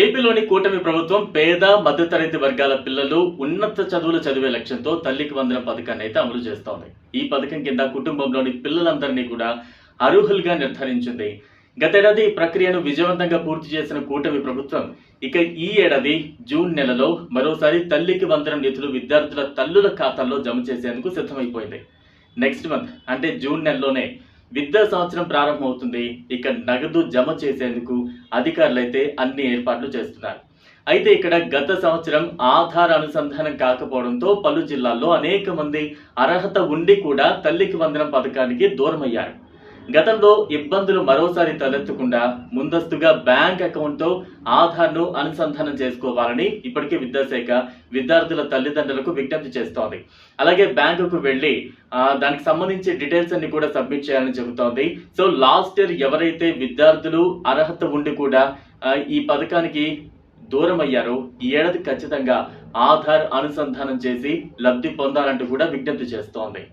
ఏపీలోని కూటమి ప్రభుత్వం పేద మధ్యతరగతి వర్గాల పిల్లలు ఉన్నత చదువులు చదివే లక్ష్యంతో తల్లికి వందనం పథకాన్ని అయితే అమలు చేస్తోంది. ఈ పథకం కింద కుటుంబంలోని పిల్లలందరినీ కూడా అర్హులుగా నిర్ధారించింది. గతేడాది ఈ ప్రక్రియను విజయవంతంగా పూర్తి చేసిన కూటమి ప్రభుత్వం ఇక ఈ ఏడాది జూన్ నెలలో మరోసారి తల్లికి వందనం నిధులు విద్యార్థుల తల్లుల ఖాతాల్లో జమ చేసేందుకు సిద్ధమైపోయింది. నెక్స్ట్ మంత్ అంటే జూన్ నెలలోనే విద్యా సంవత్సరం ప్రారంభమవుతుంది. ఇక నగదు జమ చేసేందుకు అధికారులైతే అన్ని ఏర్పాట్లు చేస్తున్నారు. అయితే ఇక్కడ గత సంవత్సరం ఆధార్ అనుసంధానం కాకపోవడంతో పలు జిల్లాల్లో అనేక మంది అర్హత ఉండి కూడా తల్లికి వందనం పథకానికి దూరమయ్యారు. గతంలో ఇబ్బందులు మరోసారి తలెత్తకుండా ముందస్తుగా బ్యాంక్ అకౌంట్తో ఆధార్ను అనుసంధానం చేసుకోవాలని ఇప్పటికే విద్యాశాఖ విద్యార్థుల తల్లిదండ్రులకు విజ్ఞప్తి చేస్తోంది. అలాగే బ్యాంకుకు వెళ్ళి దానికి సంబంధించి డీటెయిల్స్ అన్ని కూడా సబ్మిట్ చేయాలని చెబుతోంది. సో లాస్ట్ ఇయర్ ఎవరైతే విద్యార్థులు అర్హత ఉండి కూడా ఈ పథకానికి దూరం అయ్యారో ఈ ఏడాది ఖచ్చితంగా ఆధార్ అనుసంధానం చేసి లబ్ధి పొందాలంటూ కూడా విజ్ఞప్తి చేస్తోంది.